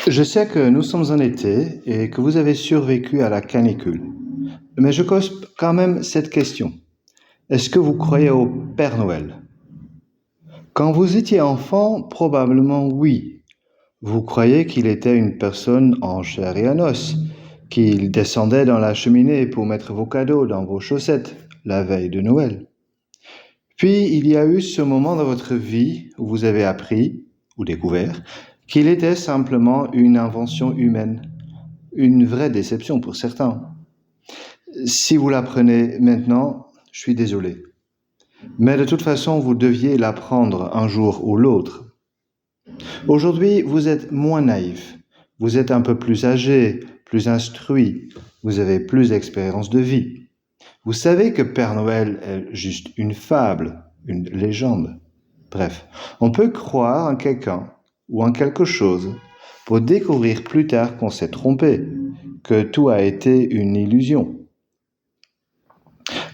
Je sais que nous sommes en été et que vous avez survécu à la canicule, mais je pose quand même cette question. Est-ce que vous croyez au Père Noël? Quand vous étiez enfant, probablement oui. Vous croyez qu'il était une personne en chair et en os, qu'il descendait dans la cheminée pour mettre vos cadeaux dans vos chaussettes la veille de Noël. Puis il y a eu ce moment dans votre vie où vous avez appris ou découvert qu'il était simplement une invention humaine, une vraie déception pour certains. Si vous l'apprenez maintenant, je suis désolé. Mais de toute façon, vous deviez l'apprendre un jour ou l'autre. Aujourd'hui, vous êtes moins naïf. Vous êtes un peu plus âgé, plus instruit. Vous avez plus d'expérience de vie. Vous savez que Père Noël est juste une fable, une légende. Bref, on peut croire en quelqu'un ou en quelque chose pour découvrir plus tard qu'on s'est trompé, que tout a été une illusion.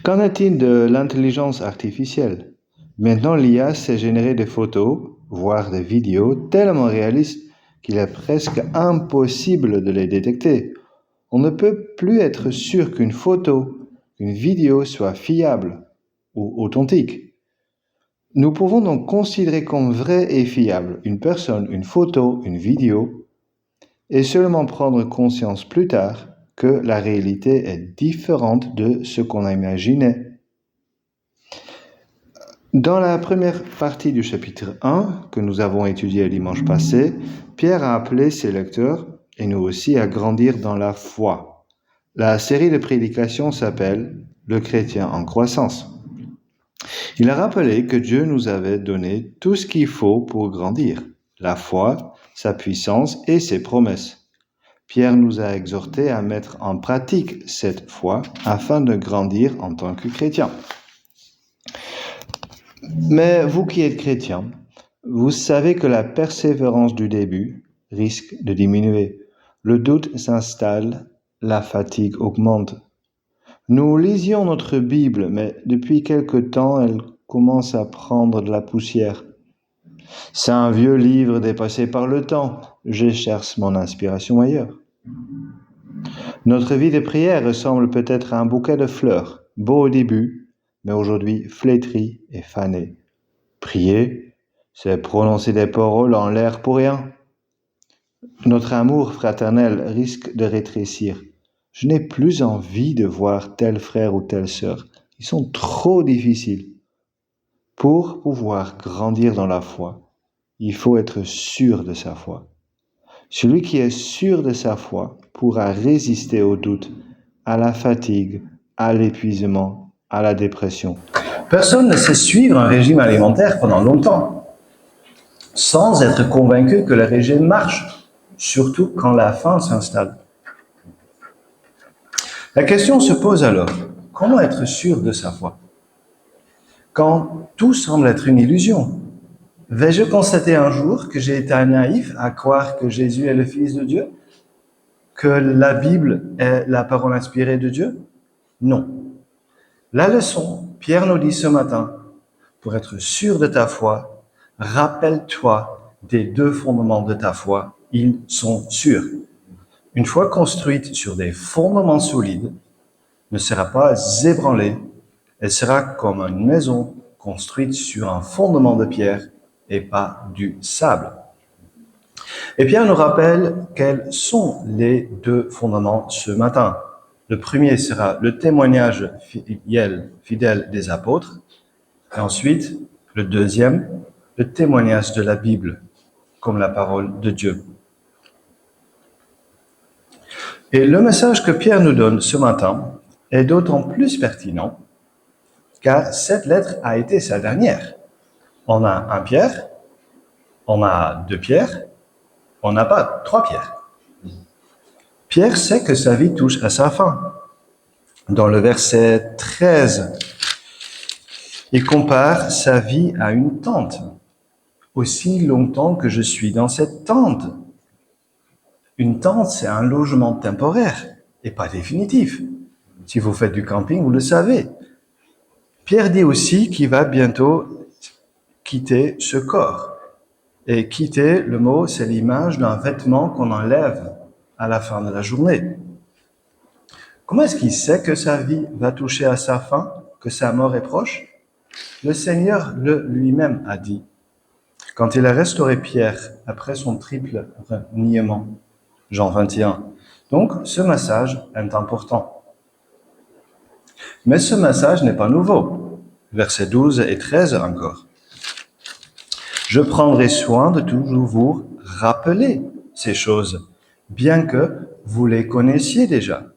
Qu'en est-il de l'intelligence artificielle? Maintenant, l'IA sait générer des photos, voire des vidéos tellement réalistes qu'il est presque impossible de les détecter. On ne peut plus être sûr qu'une photo, une vidéo soit fiable ou authentique. Nous pouvons donc considérer comme vrai et fiable une personne, une photo, une vidéo, et seulement prendre conscience plus tard que la réalité est différente de ce qu'on a imaginé. Dans la première partie du chapitre 1, que nous avons étudié dimanche passé, Pierre a appelé ses lecteurs, et nous aussi, à grandir dans la foi. La série de prédications s'appelle « Le chrétien en croissance ». Il a rappelé que Dieu nous avait donné tout ce qu'il faut pour grandir, la foi, sa puissance et ses promesses. Pierre nous a exhortés à mettre en pratique cette foi afin de grandir en tant que chrétien. Mais vous qui êtes chrétien, vous savez que la persévérance du début risque de diminuer. Le doute s'installe, la fatigue augmente. Nous lisions notre Bible, mais depuis quelque temps, elle commence à prendre de la poussière. C'est un vieux livre dépassé par le temps. Je cherche mon inspiration ailleurs. Notre vie de prière ressemble peut-être à un bouquet de fleurs, beau au début, mais aujourd'hui flétri et fané. Prier, c'est prononcer des paroles en l'air pour rien. Notre amour fraternel risque de rétrécir. Je n'ai plus envie de voir tel frère ou telle sœur. Ils sont trop difficiles. Pour pouvoir grandir dans la foi, il faut être sûr de sa foi. Celui qui est sûr de sa foi pourra résister au doute, à la fatigue, à l'épuisement, à la dépression. Personne ne sait suivre un régime alimentaire pendant longtemps sans être convaincu que le régime marche, surtout quand la faim s'installe. La question se pose alors, comment être sûr de sa foi? Quand tout semble être une illusion, vais-je constater un jour que j'ai été naïf à croire que Jésus est le Fils de Dieu? Que la Bible est la parole inspirée de Dieu? Non. La leçon, Pierre nous dit ce matin, pour être sûr de ta foi, rappelle-toi des deux fondements de ta foi, ils sont sûrs. Une foi construite sur des fondements solides ne sera pas ébranlée, elle sera comme une maison construite sur un fondement de pierre et pas du sable. Et Pierre nous rappelle quels sont les deux fondements ce matin. Le premier sera le témoignage fidèle des apôtres, et ensuite, le deuxième, le témoignage de la Bible, comme la parole de Dieu. Et le message que Pierre nous donne ce matin est d'autant plus pertinent car cette lettre a été sa dernière. On a un Pierre, on a deux Pierres, on n'a pas trois Pierres. Pierre sait que sa vie touche à sa fin. Dans le verset 13, il compare sa vie à une tente. Aussi longtemps que je suis dans cette tente. Une tente, c'est un logement temporaire et pas définitif. Si vous faites du camping, vous le savez. Pierre dit aussi qu'il va bientôt quitter ce corps. Et quitter, le mot, c'est l'image d'un vêtement qu'on enlève à la fin de la journée. Comment est-ce qu'il sait que sa vie va toucher à sa fin, que sa mort est proche? Le Seigneur lui-même a dit, quand il a restauré Pierre après son triple reniement, Jean 21. Donc, ce message est important. Mais ce message n'est pas nouveau. Versets 12 et 13 encore. Je prendrai soin de toujours vous rappeler ces choses, bien que vous les connaissiez déjà,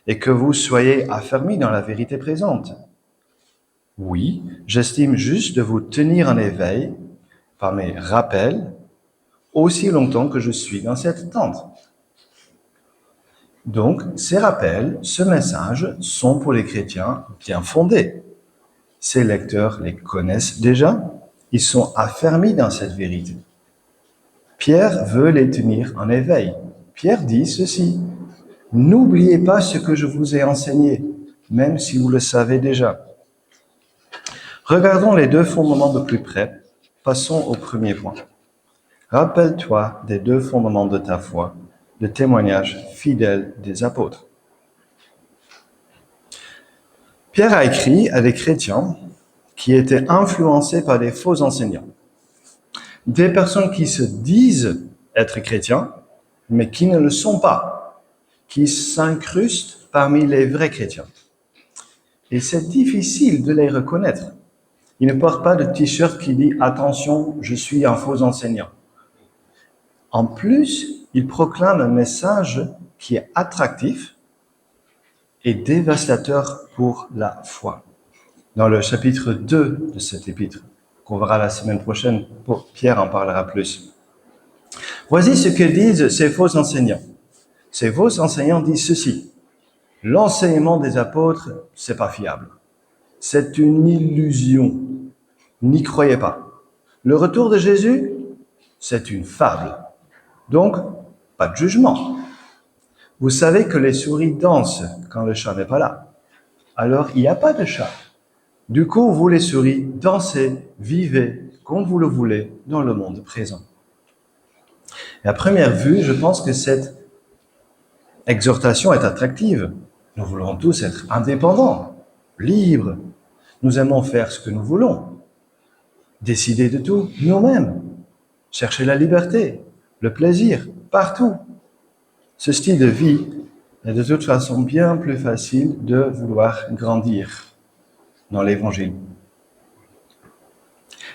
et que vous soyez affermis dans la vérité présente. Oui, j'estime juste de vous tenir en éveil par mes rappels aussi longtemps que je suis dans cette tente. Donc, ces rappels, ce message, sont pour les chrétiens bien fondés. Ces lecteurs les connaissent déjà, ils sont affermis dans cette vérité. Pierre veut les tenir en éveil. Pierre dit ceci, « N'oubliez pas ce que je vous ai enseigné, même si vous le savez déjà. » Regardons les deux fondements de plus près. Passons au premier point. Rappelle-toi des deux fondements de ta foi, le témoignage fidèle des apôtres. Pierre a écrit à des chrétiens qui étaient influencés par des faux enseignants. Des personnes qui se disent être chrétiens, mais qui ne le sont pas, qui s'incrustent parmi les vrais chrétiens. Et c'est difficile de les reconnaître. Ils ne portent pas de t-shirt qui dit « Attention, je suis un faux enseignant ». En plus, ils proclament un message qui est attractif et dévastateur pour la foi. Dans le chapitre 2 de cet épître, qu'on verra la semaine prochaine, Pierre en parlera plus. Voici ce que disent ces faux enseignants. Ces faux enseignants disent ceci. L'enseignement des apôtres, c'est pas fiable. C'est une illusion. N'y croyez pas. Le retour de Jésus, c'est une fable. Donc, pas de jugement. Vous savez que les souris dansent quand le chat n'est pas là. Alors, il n'y a pas de chat. Du coup, vous les souris, dansez, vivez comme vous le voulez dans le monde présent. Et à première vue, je pense que cette exhortation est attractive. Nous voulons tous être indépendants, libres. Nous aimons faire ce que nous voulons, décider de tout nous-mêmes, chercher la liberté, le plaisir, partout. Ce style de vie est de toute façon bien plus facile de vouloir grandir dans l'Évangile.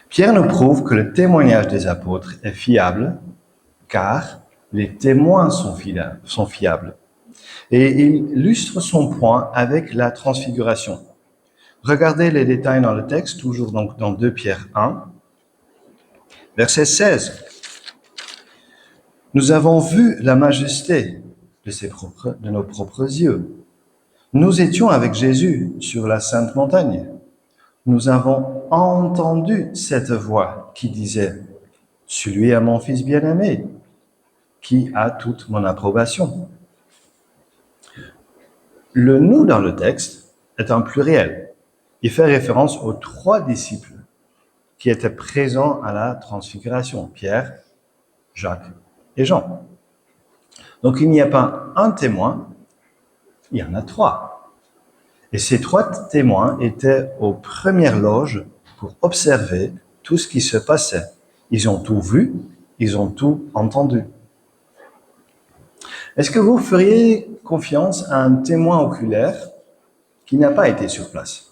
Pierre nous prouve que le témoignage des apôtres est fiable, car les témoins sont fiables. Et il illustre son point avec la transfiguration. Regardez les détails dans le texte, toujours donc dans 2 Pierre 1, verset 16. Nous avons vu la majesté de nos propres yeux. Nous étions avec Jésus sur la Sainte Montagne. Nous avons entendu cette voix qui disait « Celui est mon Fils bien-aimé, qui a toute mon approbation. » Le « nous » dans le texte est un pluriel. Il fait référence aux 3 disciples qui étaient présents à la transfiguration, Pierre, Jacques et Jean. Donc il n'y a pas un témoin, il y en a 3. Et ces 3 témoins étaient aux premières loges pour observer tout ce qui se passait. Ils ont tout vu, ils ont tout entendu. Est-ce que vous feriez confiance à un témoin oculaire qui n'a pas été sur place?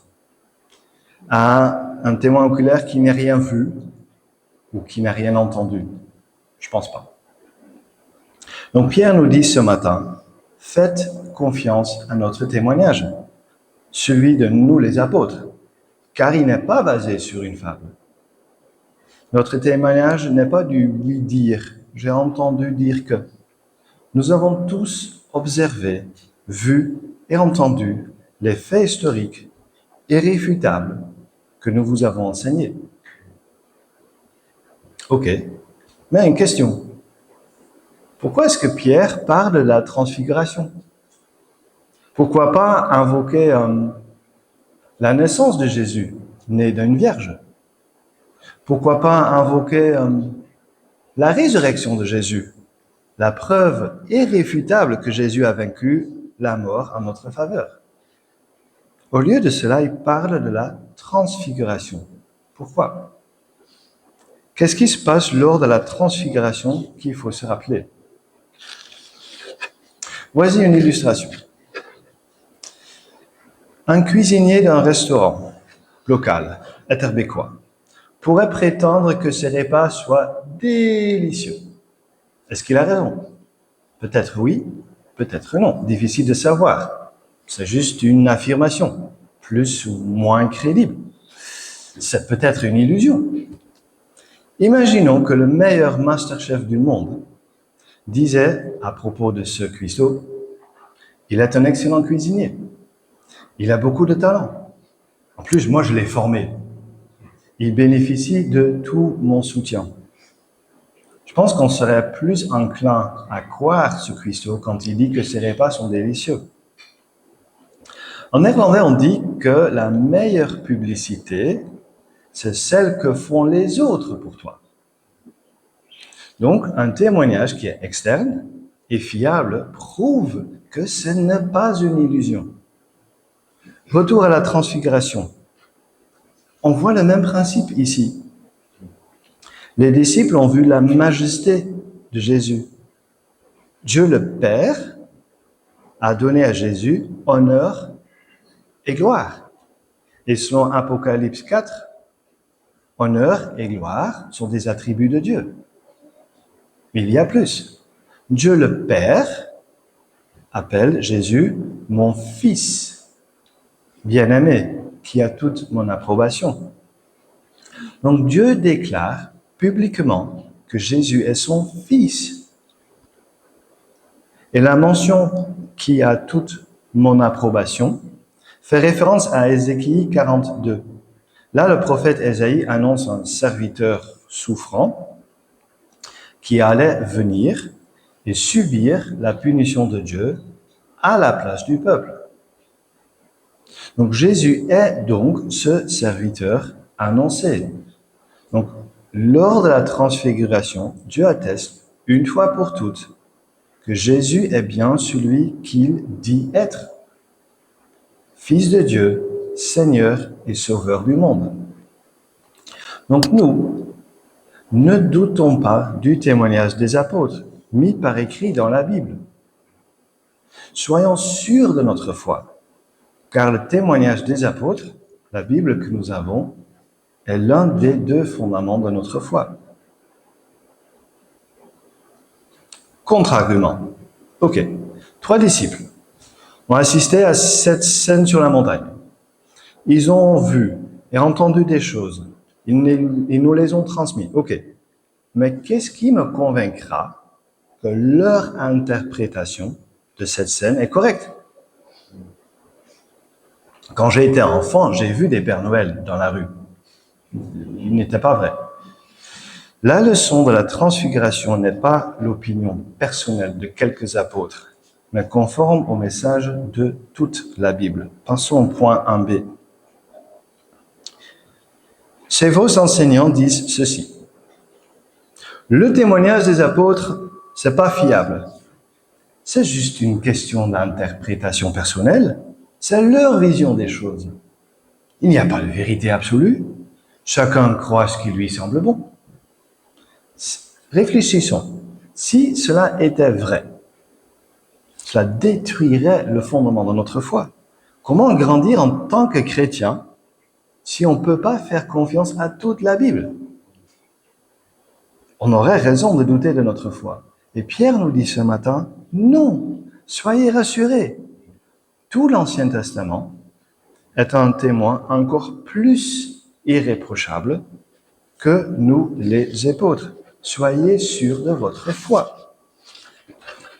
À un témoin oculaire qui n'a rien vu ou qui n'a rien entendu? Je pense pas. Donc Pierre nous dit ce matin, faites confiance à notre témoignage, celui de nous les apôtres, car il n'est pas basé sur une fable. Notre témoignage n'est pas du oui-dire, j'ai entendu dire que. Nous avons tous observé, vu et entendu les faits historiques irréfutables que nous vous avons enseignés. Ok, mais une question. Pourquoi est-ce que Pierre parle de la transfiguration? Pourquoi pas invoquer la naissance de Jésus, né d'une vierge? Pourquoi pas invoquer la résurrection de Jésus, la preuve irréfutable que Jésus a vaincu la mort en notre faveur. Au lieu de cela, il parle de la transfiguration. Pourquoi? Qu'est-ce qui se passe lors de la transfiguration qu'il faut se rappeler? Voici une illustration. Un cuisinier d'un restaurant local, etterbeekois, pourrait prétendre que ses repas soient délicieux. Est-ce qu'il a raison? Peut-être oui, peut-être non. Difficile de savoir. C'est juste une affirmation, plus ou moins crédible. C'est peut-être une illusion. Imaginons que le meilleur masterchef du monde disait à propos de ce cuistot, il est un excellent cuisinier. Il a beaucoup de talent. En plus, moi, je l'ai formé. Il bénéficie de tout mon soutien. Je pense qu'on serait plus enclin à croire ce cuistot quand il dit que ses repas sont délicieux. En néerlandais, on dit que la meilleure publicité, c'est celle que font les autres pour toi. Donc, un témoignage qui est externe et fiable prouve que ce n'est pas une illusion. Retour à la transfiguration. On voit le même principe ici. Les disciples ont vu la majesté de Jésus. Dieu le Père a donné à Jésus honneur et gloire. Et selon Apocalypse 4, honneur et gloire sont des attributs de Dieu. Mais il y a plus. Dieu le Père appelle Jésus mon fils, bien-aimé, qui a toute mon approbation. Donc Dieu déclare publiquement que Jésus est son fils. Et la mention qui a toute mon approbation fait référence à Ézéchiel 42. Là, le prophète Ésaïe annonce un serviteur souffrant qui allait venir et subir la punition de Dieu à la place du peuple. Donc Jésus est donc ce serviteur annoncé. Donc, lors de la transfiguration, Dieu atteste une fois pour toutes que Jésus est bien celui qu'il dit être. Fils de Dieu, Seigneur et Sauveur du monde. Donc nous, ne doutons pas du témoignage des apôtres, mis par écrit dans la Bible. Soyons sûrs de notre foi, car le témoignage des apôtres, la Bible que nous avons, est l'un des deux fondements de notre foi. Contre-argument. Ok. 3 disciples ont assisté à cette scène sur la montagne. Ils ont vu et entendu des choses. Ils nous les ont transmis. Ok. Mais qu'est-ce qui me convaincra que leur interprétation de cette scène est correcte? Quand j'ai été enfant, j'ai vu des Pères Noël dans la rue. Il n'était pas vrai. La leçon de la transfiguration n'est pas l'opinion personnelle de quelques apôtres, mais conforme au message de toute la Bible. Passons au point 1b. Ces faux enseignants disent ceci. Le témoignage des apôtres, c'est pas fiable. C'est juste une question d'interprétation personnelle. C'est leur vision des choses. Il n'y a pas de vérité absolue. Chacun croit ce qui lui semble bon. Réfléchissons. Si cela était vrai, cela détruirait le fondement de notre foi. Comment grandir en tant que chrétien si on ne peut pas faire confiance à toute la Bible? On aurait raison de douter de notre foi. Et Pierre nous dit ce matin, non, soyez rassurés. Tout l'Ancien Testament est un témoin encore plus irréprochable que nous les apôtres. Soyez sûrs de votre foi.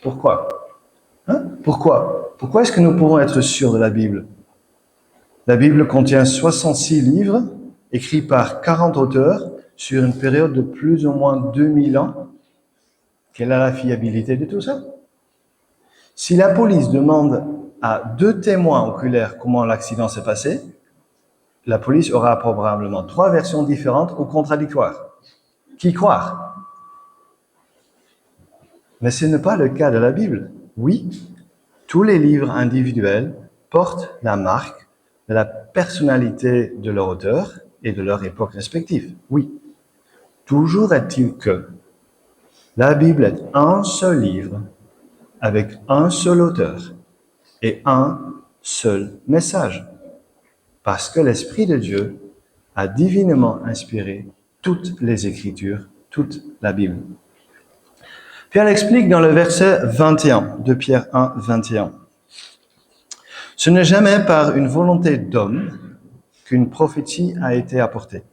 Pourquoi? Pourquoi est-ce que nous pouvons être sûrs de la Bible? La Bible contient 66 livres, écrits par 40 auteurs, sur une période de plus ou moins 2000 ans. Quelle est la fiabilité de tout ça? Si la police demande à 2 témoins oculaires comment l'accident s'est passé, la police aura probablement 3 versions différentes ou contradictoires. Qui croire? Mais ce n'est pas le cas de la Bible. Oui, tous les livres individuels portent la marque de la personnalité de leur auteur et de leur époque respective. Oui. Toujours est-il que la Bible est un seul livre avec un seul auteur et un seul message. Parce que l'Esprit de Dieu a divinement inspiré toutes les Écritures, toute la Bible. Pierre l'explique dans le verset 21 de Pierre 1, 21. Ce n'est jamais par une volonté d'homme qu'une prophétie a été apportée,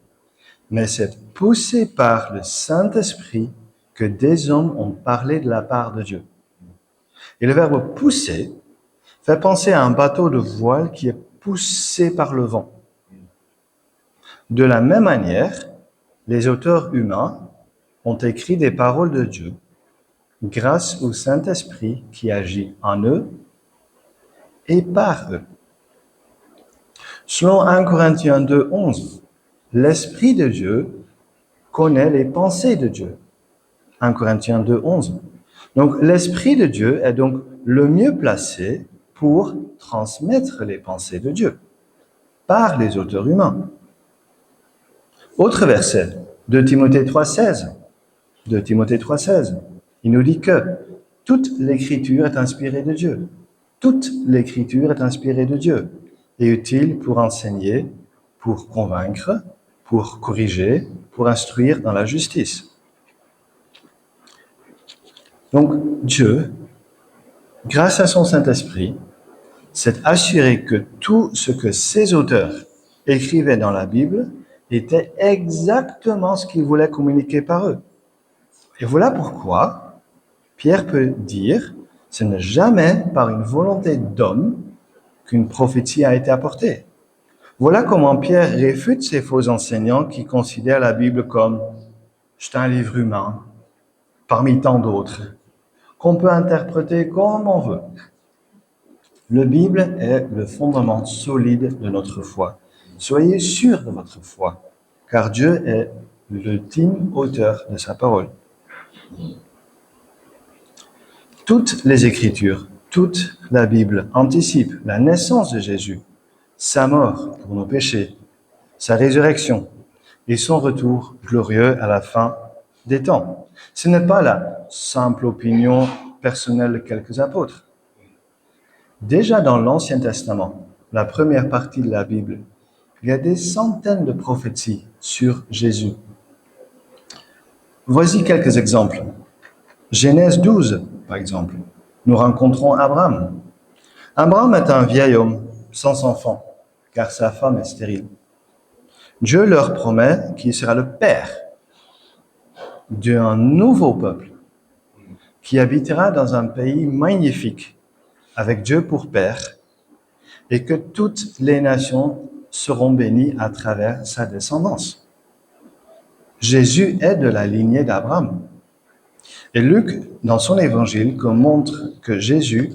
mais c'est poussé par le Saint-Esprit que des hommes ont parlé de la part de Dieu. Et le verbe pousser fait penser à un bateau de voile qui est poussé par le vent. De la même manière, les auteurs humains ont écrit des paroles de Dieu grâce au Saint-Esprit qui agit en eux et par eux. Selon 1 Corinthiens 2, 11, l'Esprit de Dieu connaît les pensées de Dieu. 1 Corinthiens 2, 11. Donc l'Esprit de Dieu est donc le mieux placé pour transmettre les pensées de Dieu par les auteurs humains. Autre verset, 2 Timothée 3,16. 2 Timothée 3,16. Il nous dit que toute l'Écriture est inspirée de Dieu. Toute l'Écriture est inspirée de Dieu et utile pour enseigner, pour convaincre, pour corriger, pour instruire dans la justice. Donc Dieu, grâce à son Saint-Esprit, s'est assuré que tout ce que ses auteurs écrivaient dans la Bible était exactement ce qu'il voulait communiquer par eux. Et voilà pourquoi Pierre peut dire « Ce n'est jamais par une volonté d'homme qu'une prophétie a été apportée ». Voilà comment Pierre réfute ces faux enseignants qui considèrent la Bible comme « c'est un livre humain, parmi tant d'autres » qu'on peut interpréter comme on veut. La Bible est le fondement solide de notre foi. Soyez sûrs de votre foi, car Dieu est l'ultime auteur de sa parole. Toutes les Écritures, toute la Bible anticipe la naissance de Jésus, sa mort pour nos péchés, sa résurrection et son retour glorieux à la fin des temps. Ce n'est pas la simple opinion personnelle de quelques apôtres. Déjà dans l'Ancien Testament, la première partie de la Bible, il y a des centaines de prophéties sur Jésus. Voici quelques exemples. Genèse 12, par exemple, nous rencontrons Abraham. Abraham est un vieil homme sans enfant, car sa femme est stérile. Dieu leur promet qu'il sera le père d'un nouveau peuple qui habitera dans un pays magnifique avec Dieu pour père et que toutes les nations seront bénies à travers sa descendance. Jésus est de la lignée d'Abraham. Et Luc, dans son évangile, montre que Jésus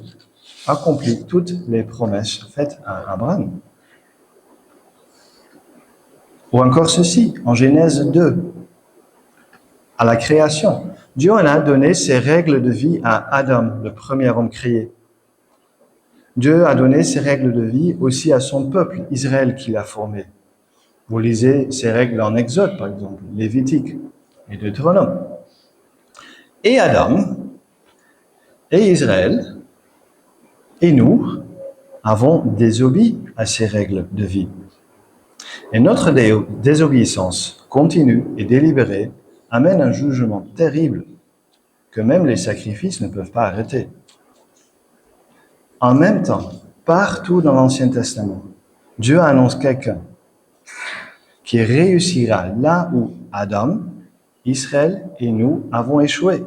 accomplit toutes les promesses faites à Abraham. Ou encore ceci, en Genèse 2, à la création, Dieu en a donné ses règles de vie à Adam, le premier homme créé. Dieu a donné ses règles de vie aussi à son peuple, Israël, qu'il a formé. Vous lisez ces règles en Exode, par exemple, Lévitique et Deutéronome. Et Adam, et Israël, et nous avons désobéi à ces règles de vie. Et notre désobéissance continue et délibérée amène un jugement terrible que même les sacrifices ne peuvent pas arrêter. En même temps, partout dans l'Ancien Testament, Dieu annonce quelqu'un qui réussira là où Adam, Israël et nous avons échoué.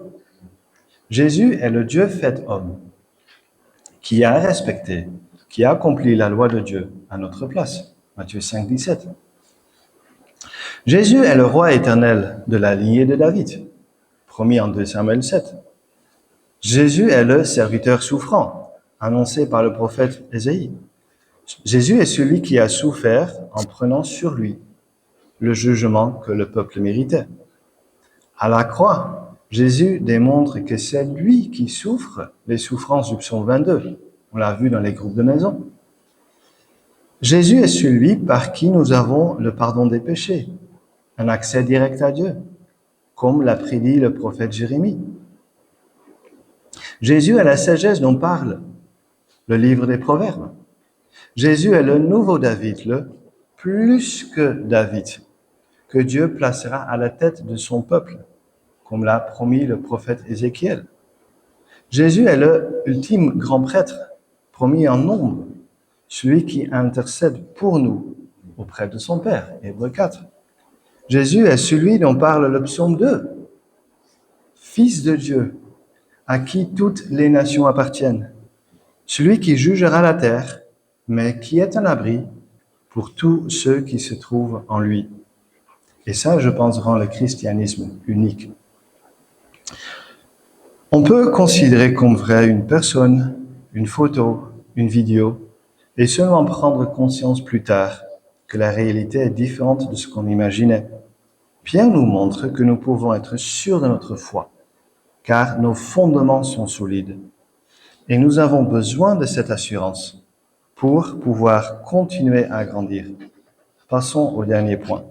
Jésus est le Dieu fait homme, qui a respecté, qui a accompli la loi de Dieu à notre place. Matthieu 5, 17. Jésus est le roi éternel de la lignée de David, promis en 2 Samuel 7. Jésus est le serviteur souffrant, annoncé par le prophète Ésaïe. Jésus est celui qui a souffert en prenant sur lui le jugement que le peuple méritait. À la croix, Jésus démontre que c'est lui qui souffre les souffrances du psaume 22. On l'a vu dans les groupes de maison. Jésus est celui par qui nous avons le pardon des péchés, un accès direct à Dieu, comme l'a prédit le prophète Jérémie. Jésus est la sagesse dont parle le livre des Proverbes. Jésus est le nouveau David, le plus que David, que Dieu placera à la tête de son peuple, comme l'a promis le prophète Ézéchiel. Jésus est le ultime grand prêtre, promis en nombre, celui qui intercède pour nous auprès de son Père, Hébreux 4. Jésus est celui dont parle le psaume 2, Fils de Dieu, à qui toutes les nations appartiennent, celui qui jugera la terre, mais qui est un abri pour tous ceux qui se trouvent en lui. Et ça, je pense, rend le christianisme unique. On peut considérer comme vrai une personne, une photo, une vidéo, et seulement prendre conscience plus tard que la réalité est différente de ce qu'on imaginait. Pierre nous montre que nous pouvons être sûrs de notre foi, car nos fondements sont solides. Et nous avons besoin de cette assurance pour pouvoir continuer à grandir. Passons au dernier point.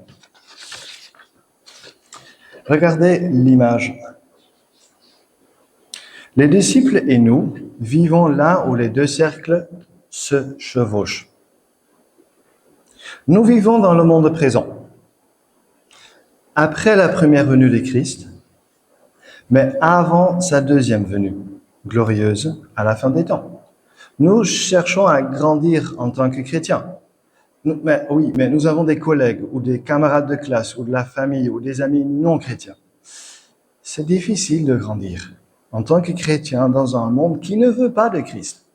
Regardez l'image. Les disciples et nous vivons là où les deux cercles se chevauchent. Nous vivons dans le monde présent, après la première venue de Christ, mais avant sa deuxième venue, glorieuse à la fin des temps. Nous cherchons à grandir en tant que chrétiens. Mais nous avons des collègues ou des camarades de classe ou de la famille ou des amis non chrétiens. C'est difficile de grandir en tant que chrétien dans un monde qui ne veut pas de Christ.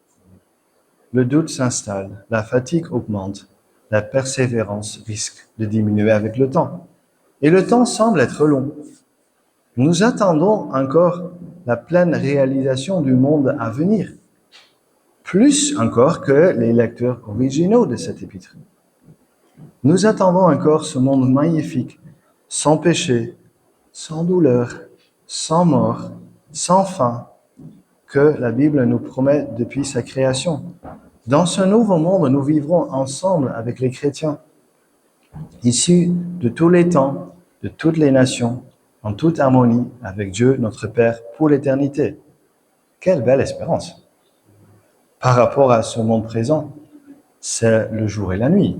Le doute s'installe, la fatigue augmente, la persévérance risque de diminuer avec le temps. Et le temps semble être long. Nous attendons encore la pleine réalisation du monde à venir, plus encore que les lecteurs originaux de cet épître. Nous attendons encore ce monde magnifique, sans péché, sans douleur, sans mort, sans fin, que la Bible nous promet depuis sa création. Dans ce nouveau monde, nous vivrons ensemble avec les chrétiens, issus de tous les temps, de toutes les nations, en toute harmonie avec Dieu, notre Père, pour l'éternité. Quelle belle espérance! Par rapport à ce monde présent, c'est le jour et la nuit.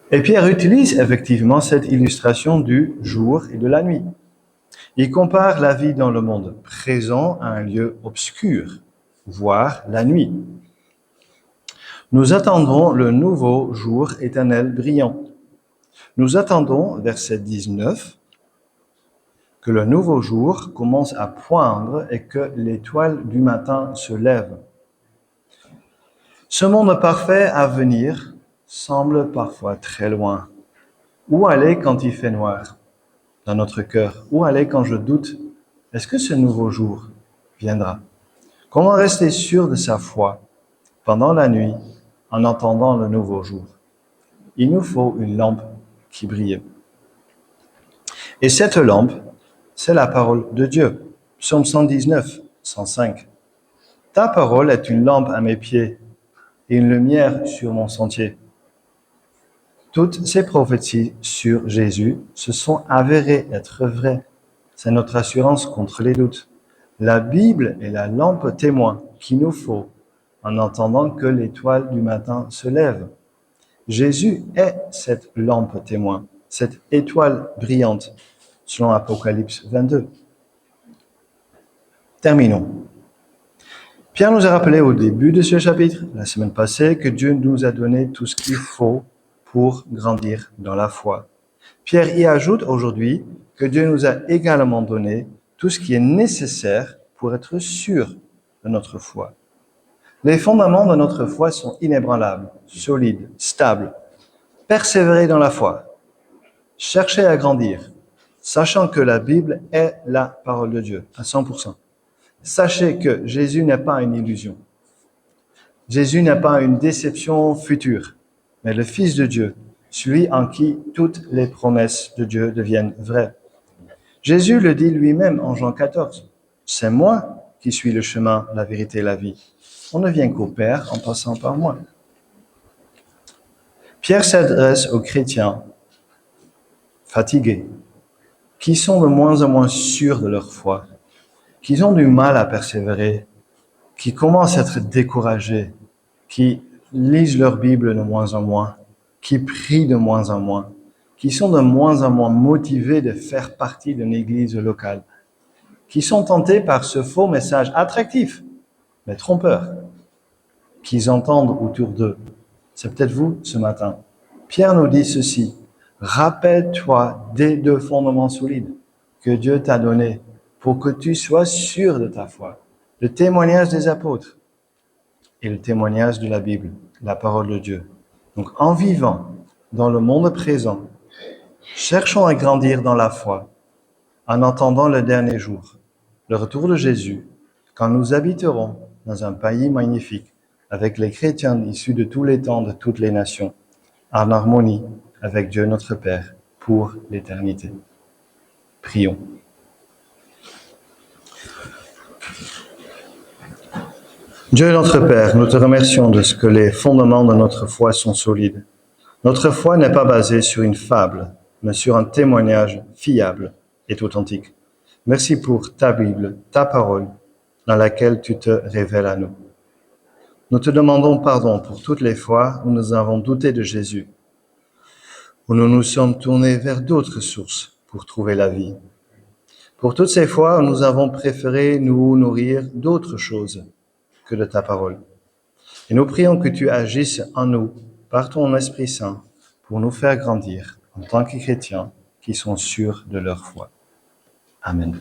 Et Pierre utilise effectivement cette illustration du jour et de la nuit. Il compare la vie dans le monde présent à un lieu obscur, voire la nuit. Nous attendons le nouveau jour éternel brillant. Nous attendons, verset 19, que le nouveau jour commence à poindre et que l'étoile du matin se lève. Ce monde parfait à venir semble parfois très loin. Où aller quand il fait noir dans notre cœur? Où aller quand je doute? Est-ce que ce nouveau jour viendra? Comment rester sûr de sa foi pendant la nuit en attendant le nouveau jour? Il nous faut une lampe qui brille. Et cette lampe, c'est la parole de Dieu. Psaume 119, 105. Ta parole est une lampe à mes pieds et une lumière sur mon sentier. Toutes ces prophéties sur Jésus se sont avérées être vraies. C'est notre assurance contre les doutes. La Bible est la lampe témoin qu'il nous faut en attendant que l'étoile du matin se lève. Jésus est cette lampe témoin, cette étoile brillante, selon Apocalypse 22. Terminons. Pierre nous a rappelé au début de ce chapitre, la semaine passée, que Dieu nous a donné tout ce qu'il faut pour grandir dans la foi. Pierre y ajoute aujourd'hui que Dieu nous a également donné tout ce qui est nécessaire pour être sûr de notre foi. Les fondements de notre foi sont inébranlables, solides, stables. Persévérer dans la foi, chercher à grandir, sachant que la Bible est la parole de Dieu à 100%. Sachez que Jésus n'est pas une illusion. Jésus n'est pas une déception future, mais le Fils de Dieu, celui en qui toutes les promesses de Dieu deviennent vraies. Jésus le dit lui-même en Jean 14. C'est moi qui suis le chemin, la vérité et la vie. On ne vient qu'au Père en passant par moi. Pierre s'adresse aux chrétiens fatigués, qui sont de moins en moins sûrs de leur foi, qui ont du mal à persévérer, qui commencent à être découragés, qui lisent leur Bible de moins en moins, qui prient de moins en moins, qui sont de moins en moins motivés de faire partie d'une église locale, qui sont tentés par ce faux message attractif, mais trompeur, qu'ils entendent autour d'eux. C'est peut-être vous ce matin. Pierre nous dit ceci: rappelle-toi des deux fondements solides que Dieu t'a donnés pour que tu sois sûr de ta foi. Le témoignage des apôtres et le témoignage de la Bible, la parole de Dieu. Donc, en vivant dans le monde présent, cherchons à grandir dans la foi, en attendant le dernier jour, le retour de Jésus, quand nous habiterons dans un pays magnifique, avec les chrétiens issus de tous les temps, de toutes les nations, en harmonie avec Dieu notre Père, pour l'éternité. Prions. Dieu notre Père, nous te remercions de ce que les fondements de notre foi sont solides. Notre foi n'est pas basée sur une fable, mais sur un témoignage fiable et authentique. Merci pour ta Bible, ta parole, dans laquelle tu te révèles à nous. Nous te demandons pardon pour toutes les fois où nous avons douté de Jésus, où nous nous sommes tournés vers d'autres sources pour trouver la vie. Pour toutes ces fois où nous avons préféré nous nourrir d'autres choses que de ta parole. Et nous prions que tu agisses en nous par ton Esprit Saint pour nous faire grandir en tant que chrétiens qui sont sûrs de leur foi. Amen.